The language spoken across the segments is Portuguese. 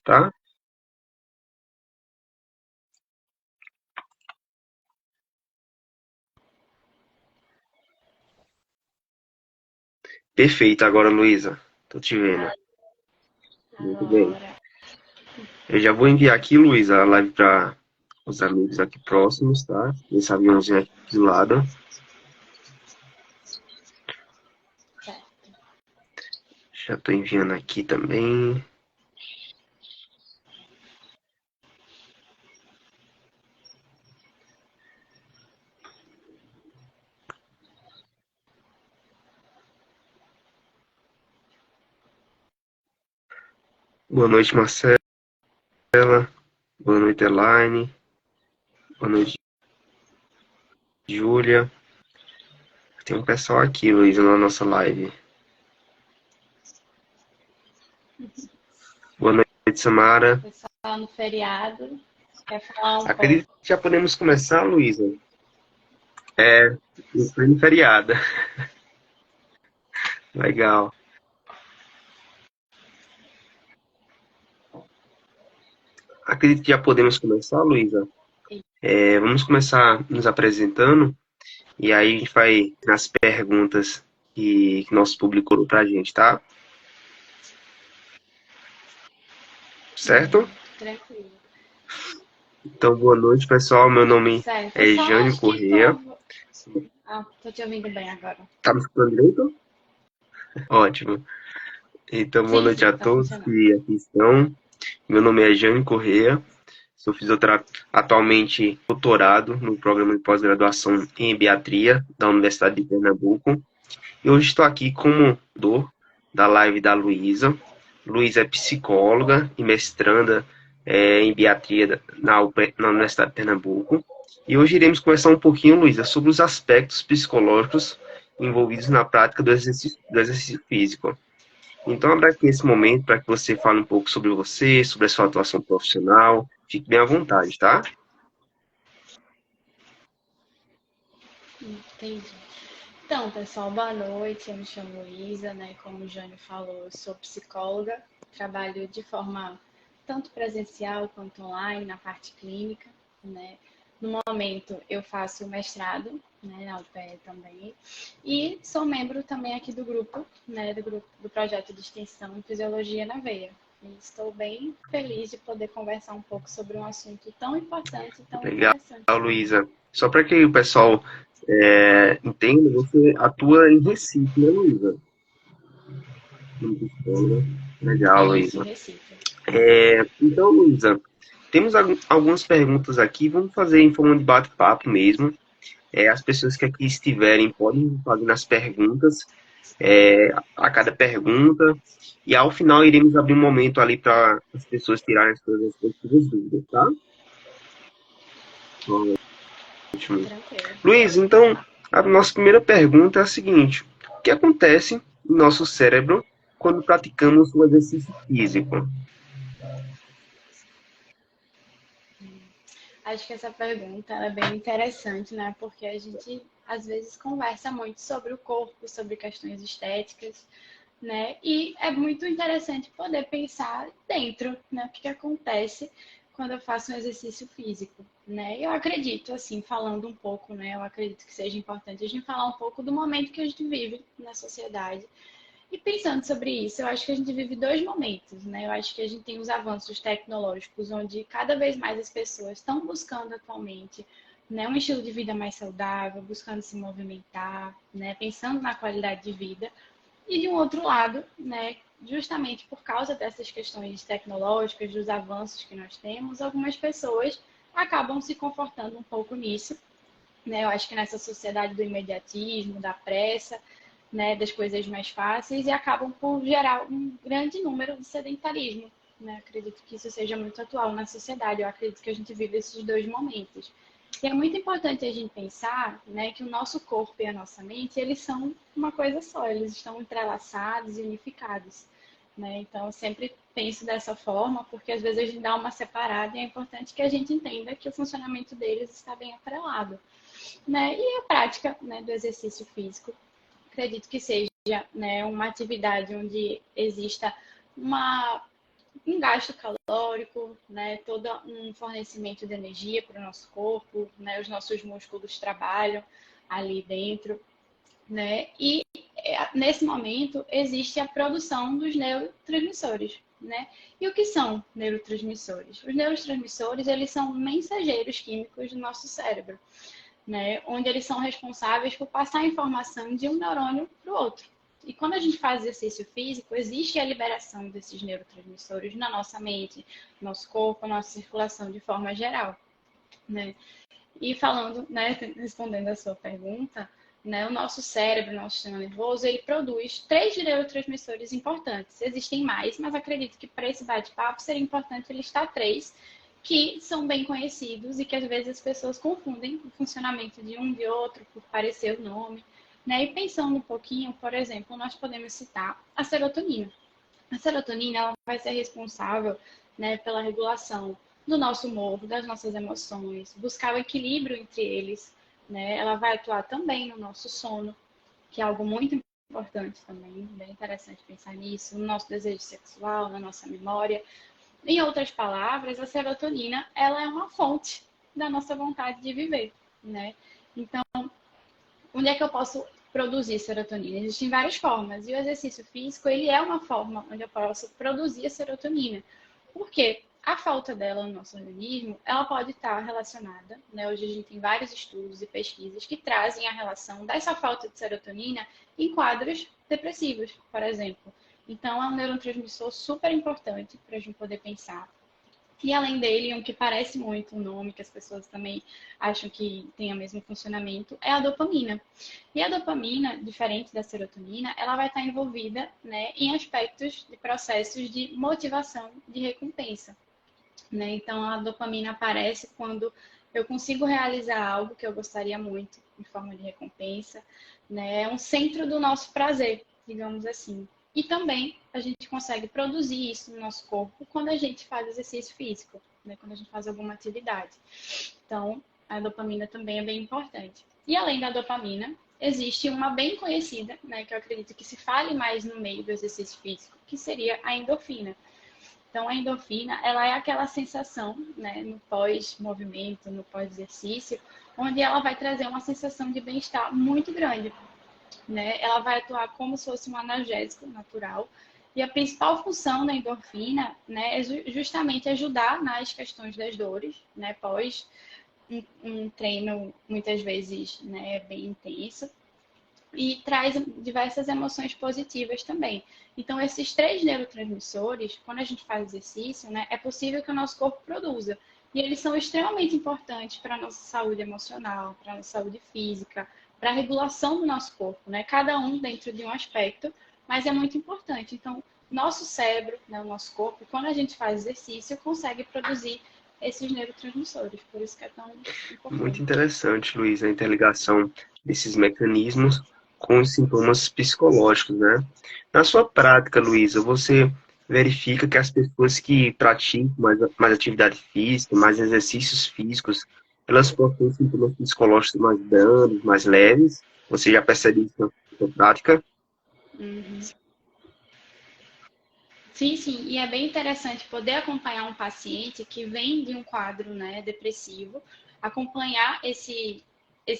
tá? Perfeito, agora, Luísa. Tô te vendo. Muito bem. Agora, Eu já vou enviar aqui, Luísa, a live para os amigos aqui próximos, tá? Esse aviãozinho aqui do lado. certo. Já tô enviando aqui também. Boa noite, Marcela. Boa noite, Elaine. Boa noite, Júlia. Tem um pessoal aqui, Luísa, na nossa live. Boa noite, Samara. Pessoal no feriado, quer falar um pouco. Acredito que já podemos começar, Luísa. É, no pleno feriado. Legal. Acredito que já podemos começar, Luísa. Vamos começar nos apresentando e aí a gente vai nas perguntas que nosso público colocou pra gente, tá? Certo? Tranquilo. Então, boa noite, pessoal. Meu nome Certo, eu é só Jânio acho que Corrêa. tô te ouvindo bem agora. Tá me escutando direito? Ótimo. Então, boa Sim, noite sim, a tá todos funcionando. que aqui estão. Meu nome é Jânio Corrêa. Sou fisioterapeuta, atualmente doutorado no programa de pós-graduação em Pediatria da Universidade de Pernambuco. E hoje estou aqui como dor da live da Luísa. Luísa é psicóloga e mestranda em Pediatria na Universidade de Pernambuco. E hoje iremos conversar um pouquinho, Luísa, sobre os aspectos psicológicos envolvidos na prática do exercício físico. Então, abra aqui esse momento para que você fale um pouco sobre você, sobre a sua atuação profissional. Fique bem à vontade, tá? Entendi. Então, pessoal, boa noite. Eu me chamo Luísa, né? Como o Jânio falou, eu sou psicóloga, trabalho de forma tanto presencial quanto online, na parte clínica, né? No momento, eu faço mestrado, né, na UPE também, e sou membro também aqui do grupo, né, do projeto de extensão Fisiologia na Veia. E estou bem feliz de poder conversar um pouco sobre um assunto tão importante e tão Legal, interessante. Luísa. Só para que o pessoal entenda, você atua em Recife, né, Luísa? Como psicóloga. Legal, Isso, em Luísa. Recife. Então, Luísa, temos algumas perguntas aqui. Vamos fazer em forma de bate-papo mesmo. As pessoas que aqui estiverem podem fazer as perguntas a cada pergunta. E ao final iremos abrir um momento ali para as pessoas tirarem as suas respectivas dúvidas, tá? Ótimo. Tranquilo. Luiz, então, a nossa primeira pergunta é a seguinte: o que acontece no nosso cérebro quando praticamos o exercício físico? Acho que essa pergunta é bem interessante, né? Porque a gente às vezes conversa muito sobre o corpo, sobre questões estéticas, né? E é muito interessante poder pensar dentro, né? O que acontece quando eu faço um exercício físico, né? Eu acredito, assim, falando um pouco, né? Eu acredito que seja importante a gente falar um pouco do momento que a gente vive na sociedade. E pensando sobre isso, eu acho que a gente vive dois momentos, né? Eu acho que a gente tem os avanços tecnológicos, onde cada vez mais as pessoas estão buscando atualmente, né, um estilo de vida mais saudável, buscando se movimentar, né, pensando na qualidade de vida. E de um outro lado, né, justamente por causa dessas questões tecnológicas, dos avanços que nós temos, algumas pessoas acabam se confortando um pouco nisso, né? Eu acho que nessa sociedade do imediatismo, da pressa, né, das coisas mais fáceis e acabam por gerar um grande número de sedentarismo. Né? Acredito que isso seja muito atual na sociedade. Eu acredito que a gente vive esses dois momentos. E é muito importante a gente pensar, né, que o nosso corpo e a nossa mente, eles são uma coisa só, eles estão entrelaçados e unificados. Né? Então, eu sempre penso dessa forma, porque às vezes a gente dá uma separada e é importante que a gente entenda que o funcionamento deles está bem atrelado. Né? E a prática, né, do exercício físico, acredito que seja, né, uma atividade onde exista uma um gasto calórico, né? Todo um fornecimento de energia para o nosso corpo, né? Os nossos músculos trabalham ali dentro, né? E nesse momento existe a produção dos neurotransmissores, né? E o que são neurotransmissores? Os neurotransmissores, eles são mensageiros químicos do nosso cérebro, né? Onde eles são responsáveis por passar a informação de um neurônio para o outro. E quando a gente faz exercício físico, existe a liberação desses neurotransmissores na nossa mente, no nosso corpo, na nossa circulação de forma geral, né? E falando, né, respondendo a sua pergunta, né, o nosso cérebro, o nosso sistema nervoso, ele produz 3 neurotransmissores importantes. Existem mais, mas acredito que para esse bate-papo seria importante listar 3 que são bem conhecidos e que às vezes as pessoas confundem o funcionamento de um e outro por parecer o nome, né? E pensando um pouquinho, por exemplo, nós podemos citar a serotonina. A serotonina ela vai ser responsável, né, pela regulação do nosso humor, das nossas emoções, buscar o equilíbrio entre eles, né? Ela vai atuar também no nosso sono, que é algo muito importante também, bem interessante pensar nisso, no nosso desejo sexual, na nossa memória. Em outras palavras, a serotonina ela é uma fonte da nossa vontade de viver, né? Então, onde é que eu posso produzir serotonina? Existem várias formas. E o exercício físico, ele é uma forma onde eu posso produzir a serotonina. Por quê? A falta dela no nosso organismo, ela pode estar relacionada, né? Hoje a gente tem vários estudos e pesquisas que trazem a relação dessa falta de serotonina em quadros depressivos, por exemplo. Então, é um neurotransmissor super importante para a gente poder pensar. E além dele, um que parece muito o nome, que as pessoas também acham que tem o mesmo funcionamento, é a dopamina. E a dopamina, diferente da serotonina, ela vai estar envolvida, né, em aspectos de processos de motivação de recompensa, né? Então, a dopamina aparece quando eu consigo realizar algo que eu gostaria muito, em forma de recompensa, né? É um centro do nosso prazer, digamos assim. E também a gente consegue produzir isso no nosso corpo quando a gente faz exercício físico, né? Quando a gente faz alguma atividade. Então, a dopamina também é bem importante. E além da dopamina, existe uma bem conhecida, né? Que eu acredito que se fale mais no meio do exercício físico, que seria a endorfina. Então, a endorfina, ela é aquela sensação, né, no pós-movimento, no pós-exercício, onde ela vai trazer uma sensação de bem-estar muito grande, né? Ela vai atuar como se fosse um analgésico natural. E a principal função da endorfina, né, é justamente ajudar nas questões das dores, né, pós um treino muitas vezes, né, bem intenso e traz diversas emoções positivas também. Então, esses 3 neurotransmissores, quando a gente faz exercício, né, é possível que o nosso corpo produza. E eles são extremamente importantes para a nossa saúde emocional, para a nossa saúde física, para a regulação do nosso corpo, né? Cada um dentro de um aspecto, mas é muito importante. Então, nosso cérebro, né, o nosso corpo, quando a gente faz exercício, consegue produzir esses neurotransmissores. Por isso que é tão Muito importante. interessante, Luiz, a interligação desses mecanismos com os sintomas psicológicos, né? Na sua prática, Luísa, você verifica que as pessoas que praticam mais atividade física, mais exercícios físicos, elas possuem sintomas psicológicos mais brandos, mais leves? Você já percebe isso na sua prática? Uhum. Sim, sim, e é bem interessante poder acompanhar um paciente que vem de um quadro, né, depressivo, acompanhar esse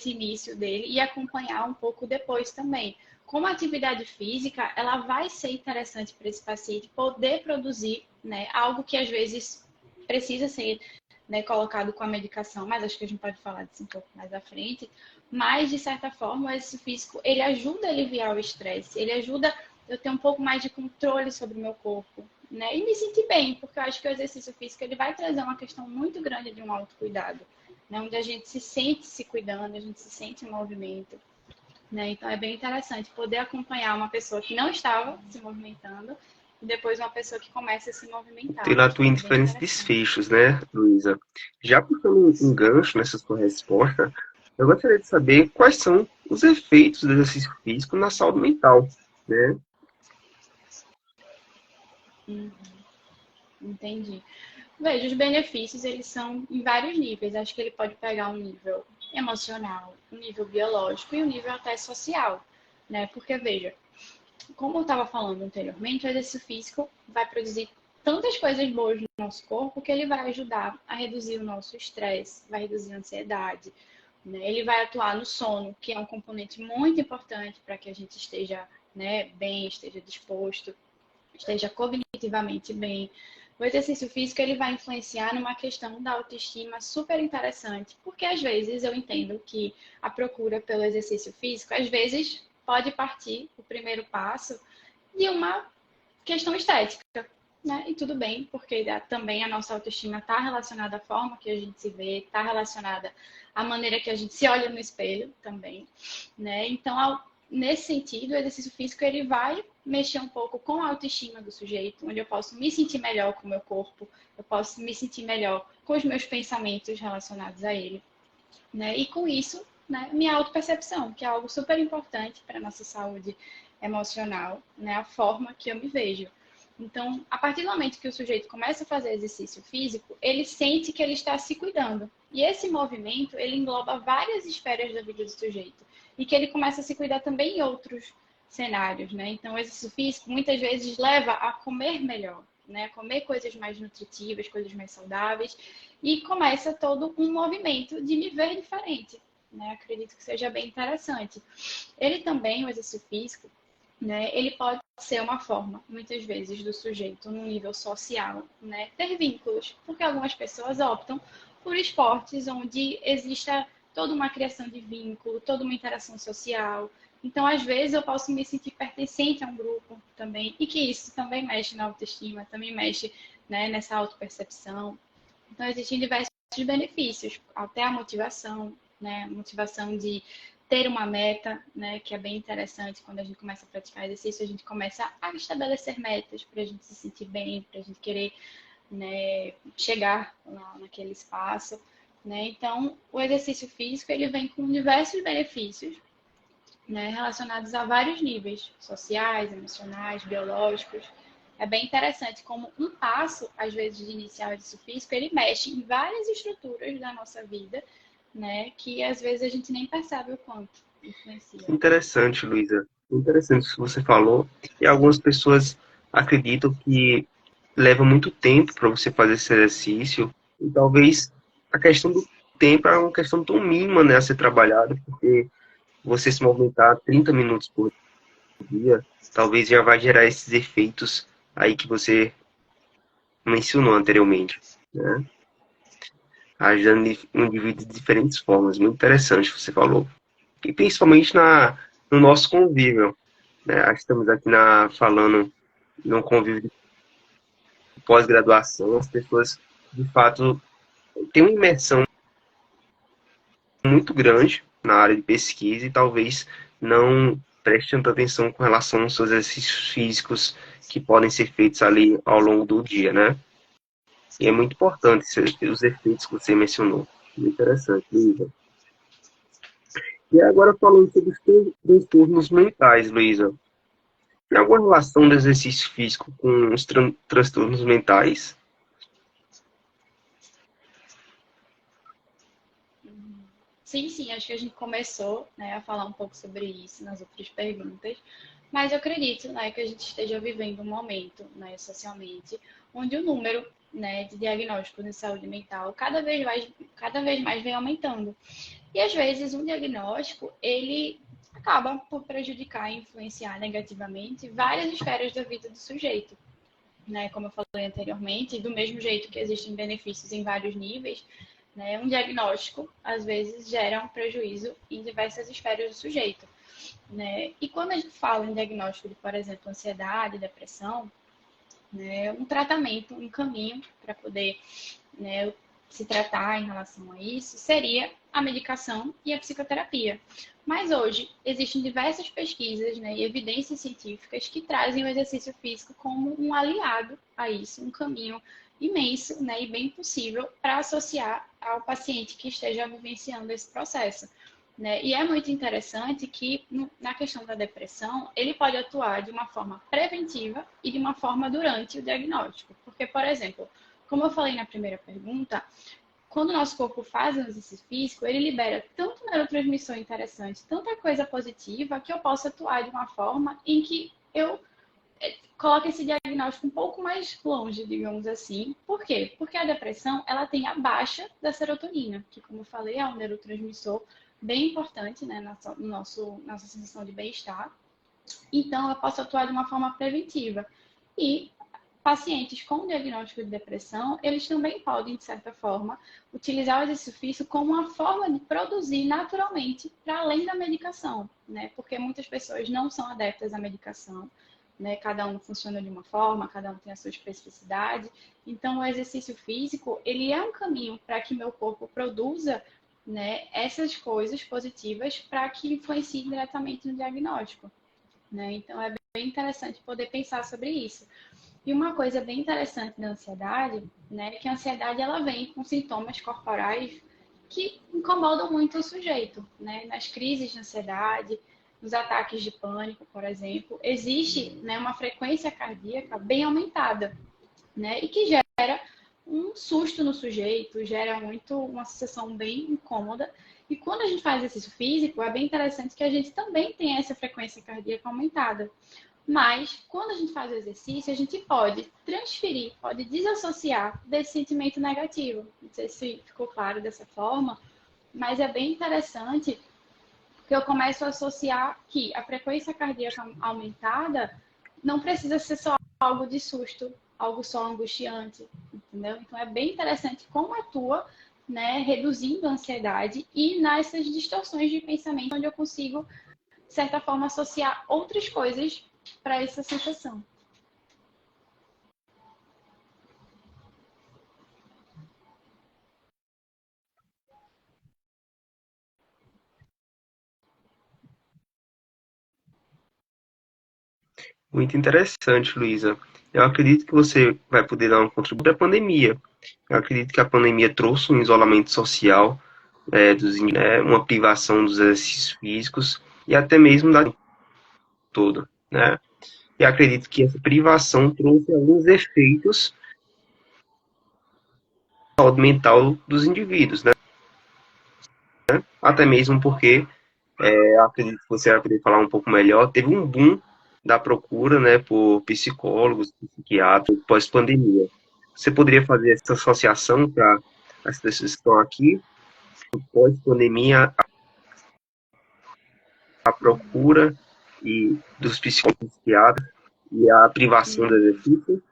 início dele e acompanhar um pouco depois também. Como a atividade física, ela vai ser interessante para esse paciente poder produzir, né, algo que às vezes precisa ser, né, colocado com a medicação, mas acho que a gente pode falar disso um pouco mais à frente. Mas, de certa forma, o exercício físico, ele ajuda a aliviar o estresse, ele ajuda eu ter um pouco mais de controle sobre o meu corpo, né? E me sentir bem, porque eu acho que o exercício físico ele vai trazer uma questão muito grande de um autocuidado, né? Onde a gente se sente se cuidando, a gente se sente em movimento, né? Então é bem interessante poder acompanhar uma pessoa que não estava se movimentando e depois uma pessoa que começa a se movimentar. Ela atua em É bem diferentes interessante. desfechos, né, Luísa? Já puxando um gancho nessa sua resposta, eu gostaria de saber quais são os efeitos do exercício físico na saúde mental, né? Entendi. Veja, os benefícios, eles são em vários níveis. Acho que ele pode pegar um nível emocional, um nível biológico e um nível até social, né? Porque, veja, como eu estava falando anteriormente, o exercício físico vai produzir tantas coisas boas no nosso corpo que ele vai ajudar a reduzir o nosso estresse, vai reduzir a ansiedade, né? Ele vai atuar no sono, que é um componente muito importante para que a gente esteja, né, bem, esteja disposto, esteja cognitivamente bem. O exercício físico ele vai influenciar numa questão da autoestima super interessante, porque às vezes eu entendo que a procura pelo exercício físico, às vezes pode partir o primeiro passo de uma questão estética, né? E tudo bem, porque também a nossa autoestima está relacionada à forma que a gente se vê, está relacionada à maneira que a gente se olha no espelho também, né? Então, nesse sentido, o exercício físico ele vai mexer um pouco com a autoestima do sujeito, onde eu posso me sentir melhor com o meu corpo, eu posso me sentir melhor com os meus pensamentos relacionados a ele, né? E com isso, né, minha autopercepção, que é algo super importante para a nossa saúde emocional, né? A forma que eu me vejo. Então, a partir do momento que o sujeito começa a fazer exercício físico, ele sente que ele está se cuidando. E esse movimento, ele engloba várias esferas da vida do sujeito. E que ele começa a se cuidar também em outros cenários, né? Então, o exercício físico muitas vezes leva a comer melhor, né? Comer coisas mais nutritivas, coisas mais saudáveis. E começa todo um movimento de me ver diferente, né? Acredito que seja bem interessante. Ele também, o exercício físico, né? Ele pode ser uma forma, muitas vezes, do sujeito, no nível social, né? Ter vínculos, porque algumas pessoas optam por esportes onde exista toda uma criação de vínculo, toda uma interação social. Então, às vezes, eu posso me sentir pertencente a um grupo também, e que isso também mexe na autoestima, também mexe, né, nessa autopercepção. Então, existem diversos benefícios, até a motivação, né? Motivação de ter uma meta, né? Que é bem interessante quando a gente começa a praticar exercício, a gente começa a estabelecer metas para a gente se sentir bem, para a gente querer, né, chegar lá naquele espaço, né? Então, o exercício físico ele vem com diversos benefícios, né, relacionados a vários níveis, sociais, emocionais, biológicos. É bem interessante como um passo, às vezes, de iniciar o exercício físico, ele mexe em várias estruturas da nossa vida, né, que às vezes a gente nem percebe o quanto influencia. Interessante, Luísa. Interessante isso que você falou. E algumas pessoas acreditam que leva muito tempo para você fazer esse exercício. E talvez a questão do tempo é uma questão tão mínima, né, a ser trabalhada, porque você se movimentar 30 minutos por dia, talvez já vai gerar esses efeitos aí que você mencionou anteriormente, né? Ajudando o indivíduo de diferentes formas. Muito interessante o que você falou. E principalmente no nosso convívio, né? Estamos aqui falando num convívio de pós-graduação, as pessoas, de fato, têm uma imersão muito grande na área de pesquisa e talvez não preste tanta atenção com relação aos seus exercícios físicos que podem ser feitos ali ao longo do dia, né? E é muito importante os efeitos que você mencionou. Muito interessante, Luísa. E agora falando sobre os transtornos mentais, Luísa. Tem alguma relação do exercício físico com os transtornos mentais? Sim, sim, acho que a gente começou, né, a falar um pouco sobre isso nas outras perguntas, mas eu acredito, né, que a gente esteja vivendo um momento, né, socialmente, onde o número, né, de diagnósticos de saúde mental cada vez mais vem aumentando. E às vezes um diagnóstico, ele acaba por prejudicar e influenciar negativamente várias esferas da vida do sujeito, né? Como eu falei anteriormente, do mesmo jeito que existem benefícios em vários níveis, né? Um diagnóstico às vezes gera um prejuízo em diversas esferas do sujeito, né? E quando a gente fala em diagnóstico de, por exemplo, ansiedade, depressão, né, um tratamento, um caminho para poder, né, se tratar em relação a isso seria a medicação e a psicoterapia. Mas hoje existem diversas pesquisas, né, e evidências científicas que trazem o exercício físico como um aliado a isso, um caminho imenso, né, e bem possível para associar ao paciente que esteja vivenciando esse processo. Né? E é muito interessante que, na questão da depressão, ele pode atuar de uma forma preventiva e de uma forma durante o diagnóstico. Porque, por exemplo, como eu falei na primeira pergunta, quando o nosso corpo faz um exercício físico, ele libera tanto neurotransmissor interessante, tanta coisa positiva, que eu posso atuar de uma forma em que eu coloca esse diagnóstico um pouco mais longe, digamos assim. Por quê? Porque a depressão, ela tem a baixa da serotonina, que, como eu falei, é um neurotransmissor bem importante, né, na nossa sensação de bem-estar. Então, eu posso atuar de uma forma preventiva. E pacientes com diagnóstico de depressão, eles também podem, de certa forma, utilizar o exercício físico como uma forma de produzir naturalmente para além da medicação, né? Porque muitas pessoas não são adeptas à medicação, né? Cada um funciona de uma forma, cada um tem a sua especificidade. Então, o exercício físico, ele é um caminho para que meu corpo produza, né, essas coisas positivas para que influencie diretamente no diagnóstico, né? Então, é bem interessante poder pensar sobre isso. E uma coisa bem interessante da ansiedade, né, é que a ansiedade ela vem com sintomas corporais que incomodam muito o sujeito, né? Nas crises de ansiedade, nos ataques de pânico, por exemplo, existe, né, uma frequência cardíaca bem aumentada, né? E que gera um susto no sujeito, gera muito uma sensação bem incômoda. E quando a gente faz exercício físico, é bem interessante que a gente também tem essa frequência cardíaca aumentada. Mas, quando a gente faz o exercício, a gente pode transferir, pode desassociar desse sentimento negativo. Não sei se ficou claro dessa forma, mas é bem interessante porque eu começo a associar que a frequência cardíaca aumentada não precisa ser só algo de susto, algo só angustiante, entendeu? Então, é bem interessante como atua, né, reduzindo a ansiedade e nessas distorções de pensamento, onde eu consigo, de certa forma, associar outras coisas para essa sensação. Muito interessante, Luísa. Eu acredito que você vai poder dar um contributo à pandemia. Eu acredito que a pandemia trouxe um isolamento social, uma privação dos exercícios físicos e até mesmo da toda, né? E acredito que essa privação trouxe alguns efeitos à saúde mental dos indivíduos, né? Até mesmo porque, acredito que você vai poder falar um pouco melhor, teve um boom da procura, né, por psicólogos, psiquiatras, pós-pandemia. Você poderia fazer essa associação para as pessoas que estão aqui, pós-pandemia, a procura e dos psicólogos, psiquiatras e a privação do Uhum. exercício?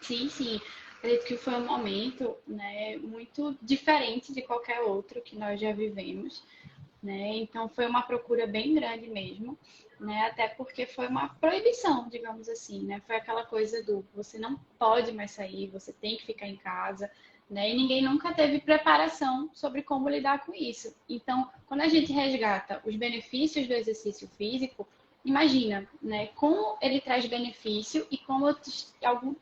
Sim, sim. Acredito que foi um momento, né, muito diferente de qualquer outro que nós já vivemos, né? Então foi uma procura bem grande mesmo, né? Até porque foi uma proibição, digamos assim, né? Foi aquela coisa do você não pode mais sair, você tem que ficar em casa, né? E ninguém nunca teve preparação sobre como lidar com isso. Então, quando a gente resgata os benefícios do exercício físico, imagina, né, como ele traz benefício e como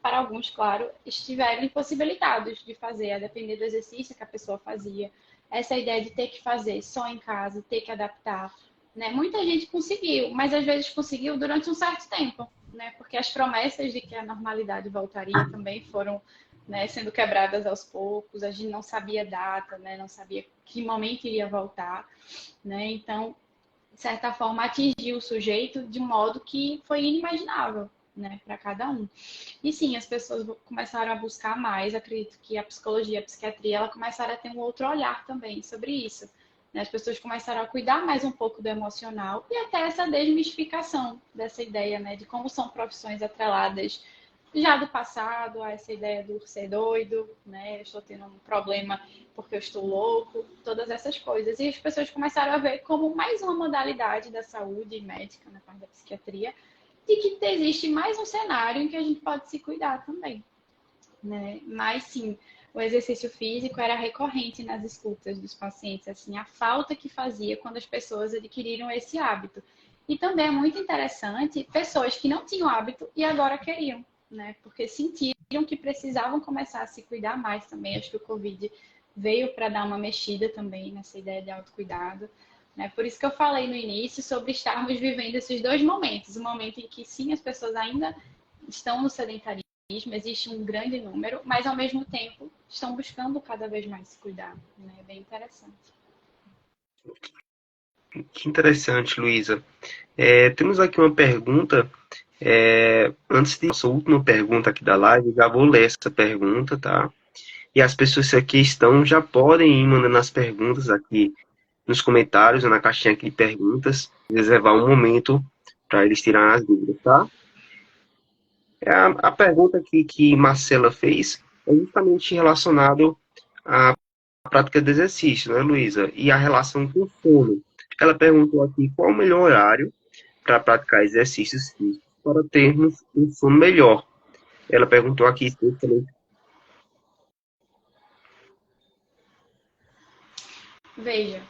para alguns, claro, estiveram impossibilitados de fazer, a depender do exercício que a pessoa fazia. Essa ideia de ter que fazer só em casa, ter que adaptar, né? Muita gente conseguiu, mas às vezes conseguiu durante um certo tempo, né? Porque as promessas de que a normalidade voltaria também foram, né, sendo quebradas aos poucos. A gente não sabia data, né? Não sabia que momento iria voltar, né? Então, de certa forma, atingiu o sujeito de um modo que foi inimaginável, né, para cada um. E sim, as pessoas começaram a buscar mais, acredito que a psicologia, a psiquiatria, ela começaram a ter um outro olhar também sobre isso. Né? As pessoas começaram a cuidar mais um pouco do emocional e até essa desmistificação dessa ideia, né, de como são profissões atreladas já do passado, a essa ideia do ser doido, né? Eu estou tendo um problema porque eu estou louco, todas essas coisas. E as pessoas começaram a ver como mais uma modalidade da saúde médica, na parte da psiquiatria, de que existe mais um cenário em que a gente pode se cuidar também, né? Mas sim, o exercício físico era recorrente nas escutas dos pacientes, assim, a falta que fazia quando as pessoas adquiriram esse hábito. E também é muito interessante pessoas que não tinham hábito e agora queriam, né? Porque sentiram que precisavam começar a se cuidar mais também. Acho que o Covid veio para dar uma mexida também nessa ideia de autocuidado. Né? Por isso que eu falei no início sobre estarmos vivendo esses dois momentos. O momento em que sim, as pessoas ainda estão no sedentarismo, existe um grande número, mas ao mesmo tempo estão buscando cada vez mais se cuidar. Né? É bem interessante. Que interessante, Luísa. Temos aqui uma pergunta. Antes de nossa última pergunta aqui da live, já vou ler essa pergunta, tá? E as pessoas que aqui estão já podem ir mandando as perguntas aqui nos comentários, ou na caixinha aqui de perguntas, reservar um momento para eles tirarem as dúvidas, tá? A pergunta aqui que Marcela fez é justamente relacionado à prática de exercício, né, Luísa? E a relação com o sono. Ela perguntou aqui qual o melhor horário para praticar exercícios físicos para termos um sono melhor. Ela perguntou aqui especificamente. Veja,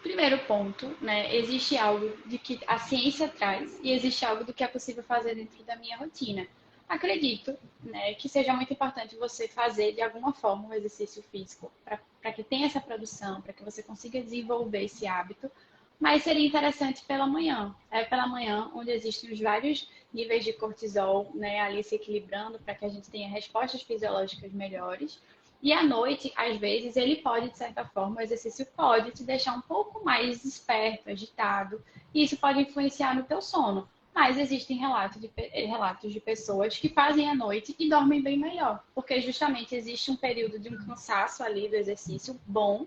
primeiro ponto, né? Existe algo de que a ciência traz e existe algo do que é possível fazer dentro da minha rotina. Acredito, né, que seja muito importante você fazer de alguma forma um exercício físico para que tenha essa produção, para que você consiga desenvolver esse hábito, mas seria interessante pela manhã. É pela manhã onde existem os vários níveis de cortisol, né, ali se equilibrando para que a gente tenha respostas fisiológicas melhores. E à noite, às vezes, ele pode, de certa forma, o exercício pode te deixar um pouco mais esperto, agitado, e isso pode influenciar no teu sono. Mas existem relatos de pessoas que fazem à noite e dormem bem melhor, porque justamente existe um período de um cansaço ali do exercício bom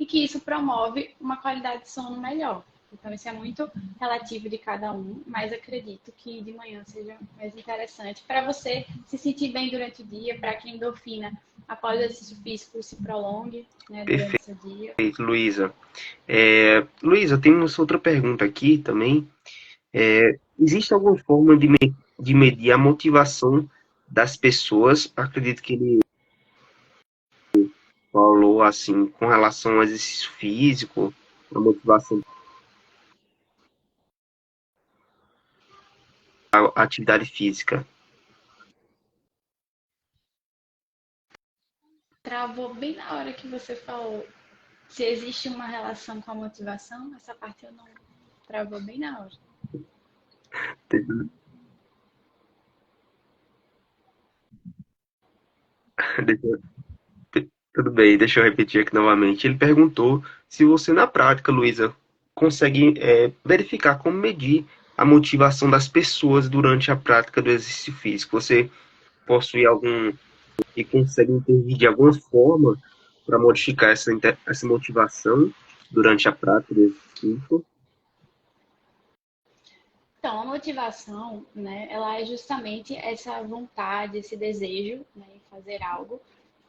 e que isso promove uma qualidade de sono melhor. Então, isso é muito relativo de cada um, mas acredito que de manhã seja mais interessante para você se sentir bem durante o dia, para que a endorfina, após o exercício físico, se prolongue, né, durante o seu dia. Perfeito, Luísa. Luísa, temos outra pergunta aqui também. Existe alguma forma de medir a motivação das pessoas? Acredito que ele falou assim, com relação ao exercício físico, a motivação da atividade física. Travou bem na hora que você falou. Se existe uma relação com a motivação, essa parte eu não travou bem na hora. Deixa- Tudo bem, deixa eu repetir aqui novamente. Ele perguntou se você, na prática, Luísa, consegue verificar como medir a motivação das pessoas durante a prática do exercício físico. Você possui algum e consegue intervir de alguma forma para modificar essa motivação durante a prática do exercício? Então, a motivação, né, ela é justamente essa vontade, esse desejo, né, em fazer algo,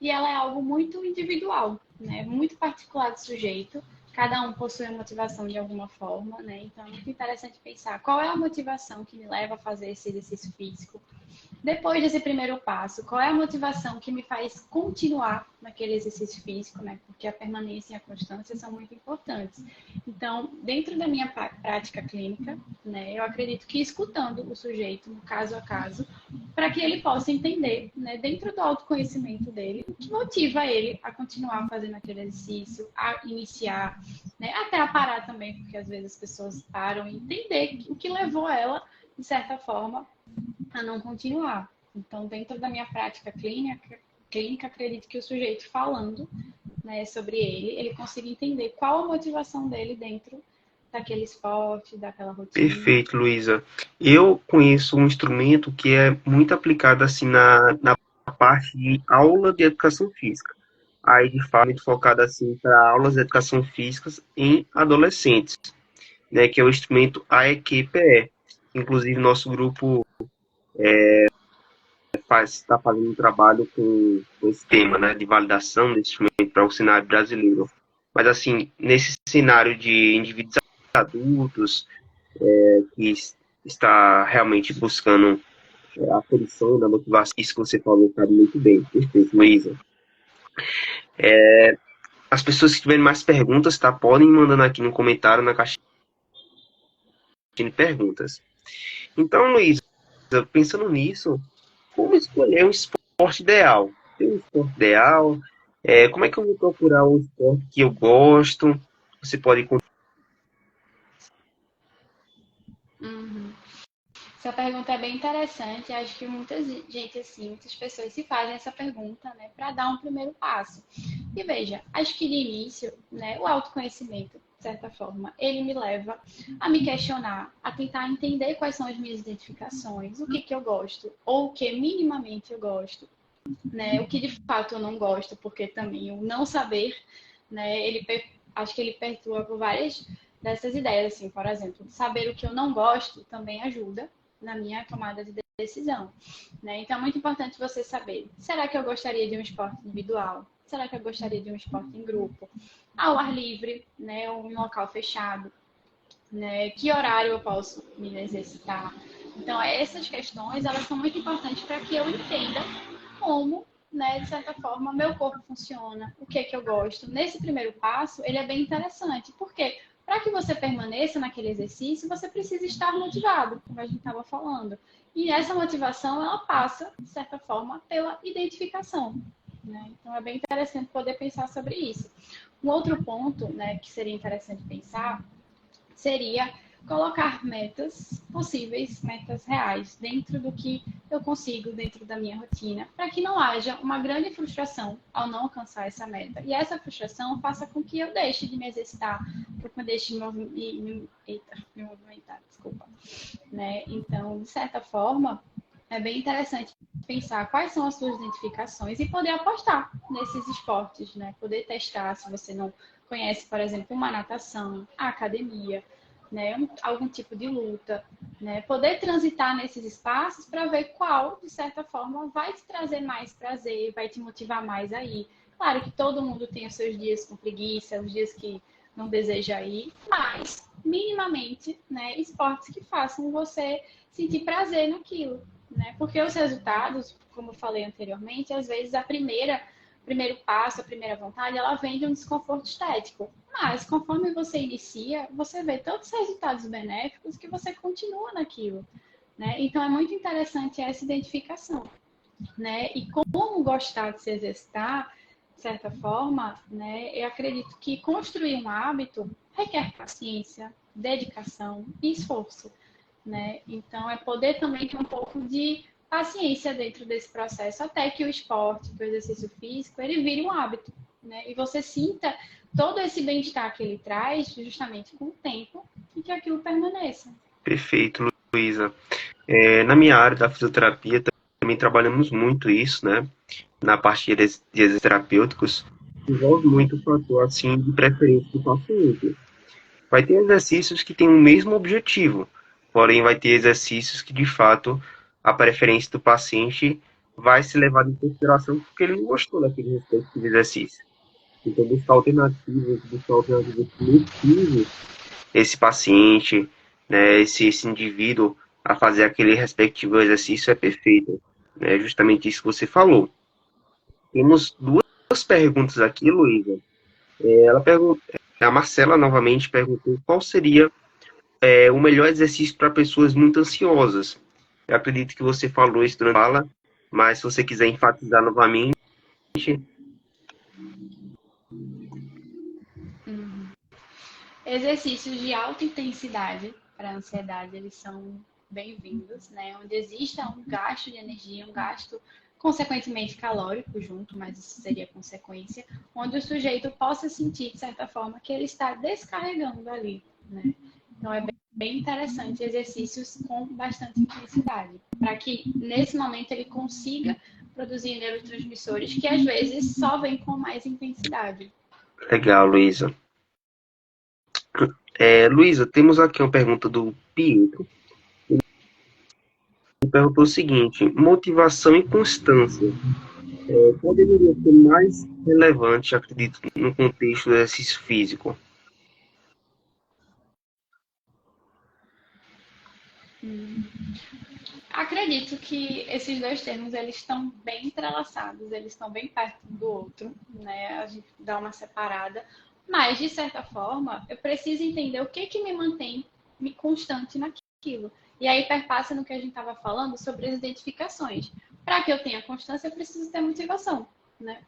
e ela é algo muito individual, né, muito particular do sujeito. Cada um possui a motivação de alguma forma, né? Então, é muito interessante pensar qual é a motivação que me leva a fazer esse exercício físico. Depois desse primeiro passo, qual é a motivação que me faz continuar naquele exercício físico, né? Porque a permanência e a constância são muito importantes. Então, dentro da minha prática clínica, né, eu acredito que escutando o sujeito, no caso a caso, para que ele possa entender, né, dentro do autoconhecimento dele, o que motiva ele a continuar fazendo aquele exercício, a iniciar, né, até a parar também, porque às vezes as pessoas param e entender o que levou ela, de certa forma, a não continuar. Então, dentro da minha prática clínica, acredito que o sujeito falando, né, sobre ele consiga entender qual a motivação dele dentro daquele esporte, daquela rotina. Perfeito, Luísa. Eu conheço um instrumento que é muito aplicado assim na parte de aula de educação física. Aí, de fato, muito focado assim para aulas de educação física em adolescentes, né, que é o instrumento AEQ-PE. Inclusive, nosso grupo está fazendo um trabalho com esse tema, né, de validação desse instrumento para o cenário brasileiro. Mas, assim, nesse cenário de indivíduos adultos, que está realmente buscando a solução da motivação, isso que você falou, sabe muito bem. Perfeito, Luísa. As pessoas que tiverem mais perguntas, tá, podem ir mandando aqui no comentário, na caixinha de perguntas. Então, Luísa, pensando nisso, como escolher um esporte ideal? Tem um esporte ideal? Como é que eu vou procurar um esporte que eu gosto? Você pode. Uhum. Essa pergunta é bem interessante. Acho que muita gente, assim, muitas pessoas se fazem essa pergunta, né, para dar um primeiro passo. E veja, acho que de início, né, o autoconhecimento certa forma, ele me leva a me questionar, a tentar entender quais são as minhas identificações, o que que eu gosto, ou o que minimamente eu gosto, né? O que de fato eu não gosto, porque também o não saber, né? Acho que ele perturba por várias dessas ideias, assim, por exemplo, saber o que eu não gosto também ajuda na minha tomada de decisão, né? Então é muito importante você saber, será que eu gostaria de um esporte individual? Será que eu gostaria de um esporte em grupo? Ao ar livre, né? Ou em um local fechado, né? Que horário eu posso me exercitar? Então, essas questões, elas são muito importantes para que eu entenda como, né, de certa forma, meu corpo funciona, o que é que eu gosto. Nesse primeiro passo, ele é bem interessante, porque para que você permaneça naquele exercício, você precisa estar motivado, como a gente estava falando. E essa motivação, ela passa, de certa forma, pela identificação, né? Então, é bem interessante poder pensar sobre isso. Um outro ponto, né, que seria interessante pensar seria colocar metas possíveis, metas reais, dentro do que eu consigo, dentro da minha rotina, para que não haja uma grande frustração ao não alcançar essa meta. E essa frustração faça com que eu deixe de me exercitar, que eu deixe de me movimentar, desculpa. Né? Então, de certa forma, é bem interessante pensar quais são as suas identificações e poder apostar nesses esportes, né? Poder testar se você não conhece, por exemplo, uma natação, a academia, né? Algum tipo de luta, né? Poder transitar nesses espaços para ver qual, de certa forma, vai te trazer mais prazer, vai te motivar mais a ir. Claro que todo mundo tem os seus dias com preguiça, os dias que não deseja ir, mas minimamente, né, esportes que façam você sentir prazer naquilo, né? Porque os resultados, como eu falei anteriormente, às vezes o primeiro passo, a primeira vontade, ela vem de um desconforto estético. Mas conforme você inicia, você vê tantos resultados benéficos que você continua naquilo, né? Então é muito interessante essa identificação, né? E como gostar de se exercitar, de certa forma, né? Eu acredito que construir um hábito requer paciência, dedicação e esforço, né? Então é poder também ter um pouco de paciência dentro desse processo, até que o esporte, que o exercício físico, ele vire um hábito, né? E você sinta todo esse bem-estar que ele traz, justamente com o tempo, e que aquilo permaneça. Perfeito, Luísa. Na minha área da fisioterapia também trabalhamos muito isso, né? Na parte de exercícios terapêuticos, envolve muito o fator assim de preferência do paciente. Vai ter exercícios que têm o mesmo objetivo, porém vai ter exercícios que de fato a preferência do paciente vai ser levada em consideração porque ele não gostou daquele respectivo exercício. Então buscar alternativas que motivem esse paciente, né, esse indivíduo a fazer aquele respectivo exercício é perfeito. É justamente isso que você falou. Temos duas perguntas aqui, Luísa. Ela pergunta, a Marcela novamente perguntou qual seria o melhor exercício para pessoas muito ansiosas. Eu acredito que você falou isso durante a fala, mas se você quiser enfatizar novamente. Exercícios de alta intensidade para a ansiedade, eles são bem-vindos, né? Onde exista um gasto de energia, um gasto consequentemente calórico junto, mas isso seria consequência, onde o sujeito possa sentir, de certa forma, que ele está descarregando ali, né? Então é bem interessante exercícios com bastante intensidade, para que nesse momento ele consiga produzir neurotransmissores que às vezes só vêm com mais intensidade. Legal, Luísa. Luísa, temos aqui uma pergunta do Pietro. Ele perguntou o seguinte: motivação e constância. Qual deveria ser mais relevante, acredito, no contexto do exercício físico? Acredito que esses dois termos eles estão bem entrelaçados, eles estão bem perto um do outro, né? A gente dá uma separada, mas de certa forma eu preciso entender o que que me mantém me constante naquilo. E aí perpassa no que a gente estava falando sobre as identificações. Para que eu tenha constância, eu preciso ter motivação, né?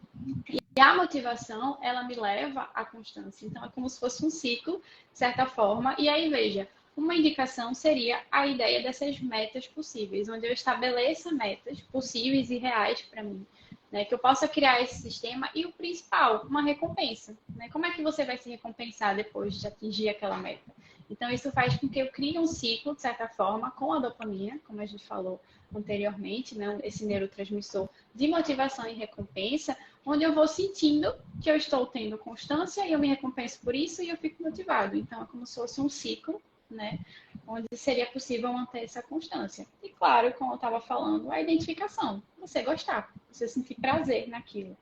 E a motivação, ela me leva à constância. Então, é como se fosse um ciclo, de certa forma. E aí, veja, uma indicação seria a ideia dessas metas possíveis, onde eu estabeleça metas possíveis e reais para mim, né? Que eu possa criar esse sistema e o principal, uma recompensa, né? Como é que você vai se recompensar depois de atingir aquela meta? Então, isso faz com que eu crie um ciclo, de certa forma, com a dopamina, como a gente falou anteriormente, né? Esse neurotransmissor de motivação e recompensa, onde eu vou sentindo que eu estou tendo constância e eu me recompenso por isso e eu fico motivado. Então, é como se fosse um ciclo, né? Onde seria possível manter essa constância. E claro, como eu estava falando, a identificação. Você gostar, você sentir prazer naquilo,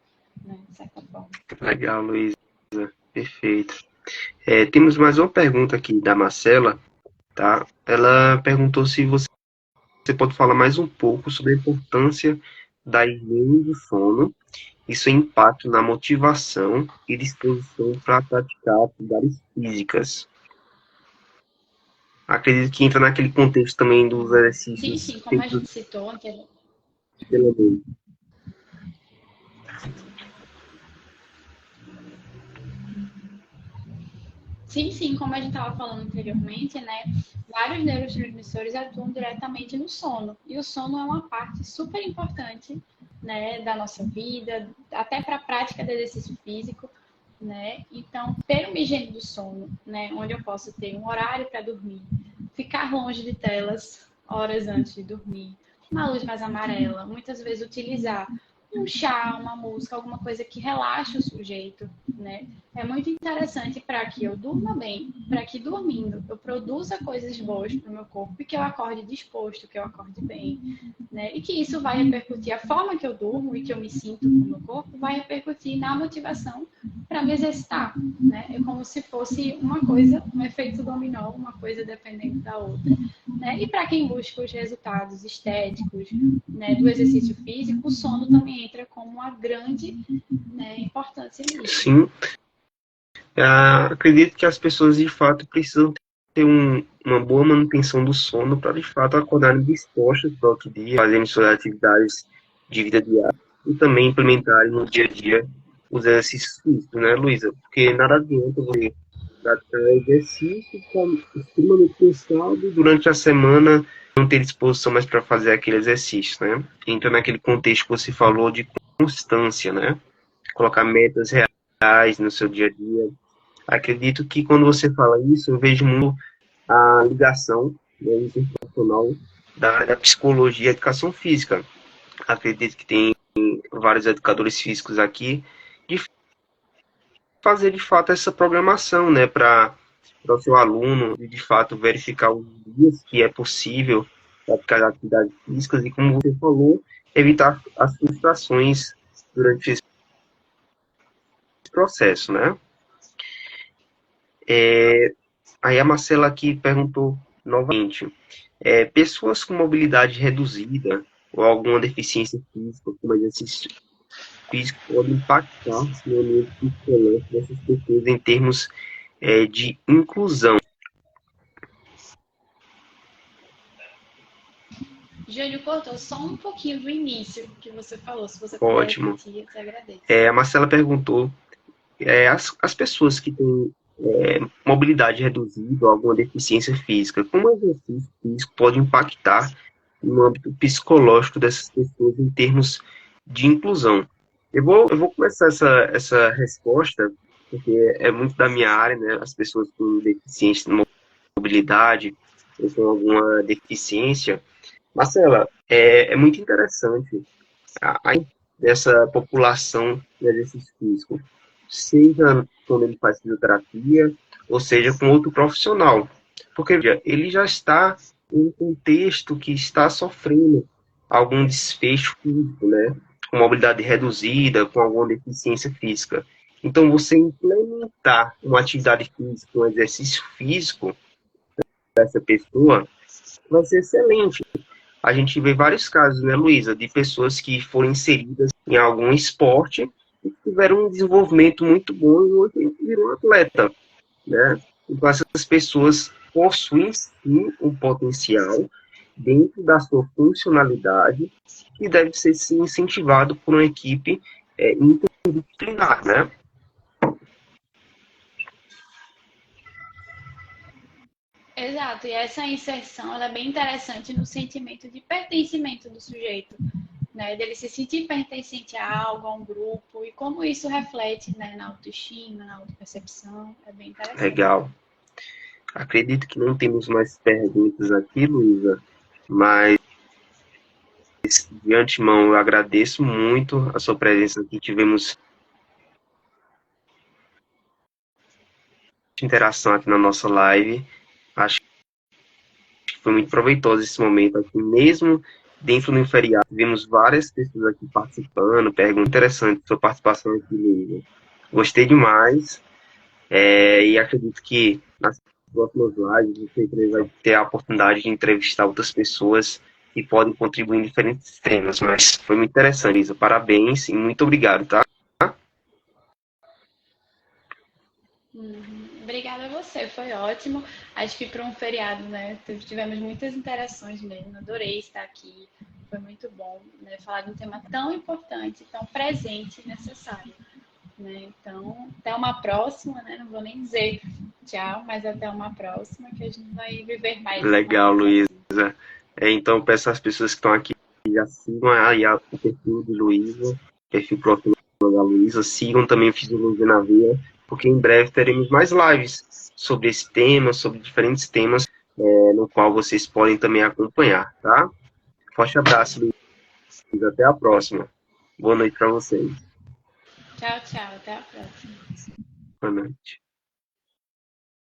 né? De certa forma. Legal, Luísa. Perfeito. Temos mais uma pergunta aqui da Marcela, tá? Ela perguntou se você pode falar mais um pouco sobre a importância da higiene do sono e seu impacto na motivação e disposição para praticar atividades físicas. Acredito que entra naquele contexto também dos Sim, exercícios sim, como a feitos gente citou anteriormente. pela lei. Sim, sim, como a gente estava falando anteriormente, né? Vários neurotransmissores atuam diretamente no sono. E o sono é uma parte super importante, né, da nossa vida, até para a prática de exercício físico, né? Então, ter uma higiene do sono, né, onde eu posso ter um horário para dormir, ficar longe de telas horas antes de dormir, uma luz mais amarela, muitas vezes utilizar um chá, uma música, alguma coisa que relaxe o sujeito, né? É muito interessante para que eu durma bem, para que dormindo eu produza coisas boas para o meu corpo e que eu acorde disposto, que eu acorde bem, né? E que isso vai repercutir a forma que eu durmo e que eu me sinto com o meu corpo, vai repercutir na motivação para me exercitar, né? É como se fosse uma coisa, um efeito dominó, uma coisa dependendo da outra, né? E para quem busca os resultados estéticos, né, do exercício físico, o sono também entra como uma grande, né, importância nisso. Sim, acredito que as pessoas de fato precisam ter uma boa manutenção do sono para de fato acordarem dispostas para outro dia, fazerem suas atividades de vida diária e também implementarem no dia a dia os exercícios físicos, né, Luísa? Porque nada adianta você praticar exercício, ficar extremamente cansado durante a semana, não ter disposição mais para fazer aquele exercício, né? Então, naquele contexto que você falou de constância, né? Colocar metas reais no seu dia a dia. Acredito que quando você fala isso, eu vejo muito a ligação, né, interprofissional da área da psicologia e educação física. Acredito que tem vários educadores físicos aqui de fazer de fato essa programação, né, para o seu aluno, de fato verificar os dias que é possível praticar atividades físicas e, como você falou, evitar as frustrações durante esse processo, né? Aí a Marcela aqui perguntou novamente, pessoas com mobilidade reduzida ou alguma deficiência física, como exercício físico, podem impactar no ambiente psicológico dessas pessoas em termos de inclusão. Júlio, cortou só um pouquinho do início que você falou. Se você puder Ótimo. repetir, eu te agradeço. A Marcela perguntou, as pessoas que têm mobilidade reduzida ou alguma deficiência física, como o exercício físico pode impactar no âmbito psicológico dessas pessoas em termos de inclusão? Eu vou começar essa resposta, porque é muito da minha área, né? As pessoas com deficiência de mobilidade ou com alguma deficiência. Marcela, é muito interessante a dessa população de exercício físico, seja quando ele faz fisioterapia, ou seja com outro profissional. Porque veja, ele já está em um contexto que está sofrendo algum desfecho físico, né? Com mobilidade reduzida, com alguma deficiência física. Então, você implementar uma atividade física, um exercício físico dessa pessoa, vai ser excelente. A gente vê vários casos, né, Luísa, de pessoas que foram inseridas em algum esporte e tiveram um desenvolvimento muito bom e hoje viram um atleta, né? Então, essas pessoas possuem, sim, um potencial dentro da sua funcionalidade que deve ser, sim, incentivado por uma equipe interdisciplinar, né? Exato, e essa inserção ela é bem interessante no sentimento de pertencimento do sujeito, né? Dele se sentir pertencente a algo, a um grupo, e como isso reflete, né, na autoestima, na autopercepção. É bem interessante. Legal. Acredito que não temos mais perguntas aqui, Luísa, mas de antemão eu agradeço muito a sua presença aqui. Tivemos interação aqui na nossa live. Acho que foi muito proveitoso esse momento aqui, mesmo dentro do feriado. Tivemos várias pessoas aqui participando, perguntas interessantes, sua participação aqui, Luísa. Gostei demais, e acredito que nas próximas lives você também vai ter a oportunidade de entrevistar outras pessoas que podem contribuir em diferentes temas, mas foi muito interessante, Luísa. Parabéns e muito obrigado, tá? Obrigada a você, foi ótimo. Acho que para um feriado, né, tivemos muitas interações mesmo. Adorei estar aqui, foi muito bom, né, falar de um tema tão importante, tão presente e necessário. Né? Então, até uma próxima, né? Não vou nem dizer tchau, mas até uma próxima, que a gente vai viver mais. Legal, Luísa. Então, peço às pessoas que estão aqui já sigam aí o perfil de Luísa, perfil profissional da Luísa, sigam também o Fisiologia na Veia, porque em breve teremos mais lives sobre esse tema, sobre diferentes temas, no qual vocês podem também acompanhar, tá? Forte abraço, Luísa. Até a próxima. Boa noite para vocês. Tchau, tchau. Até a próxima. Boa noite.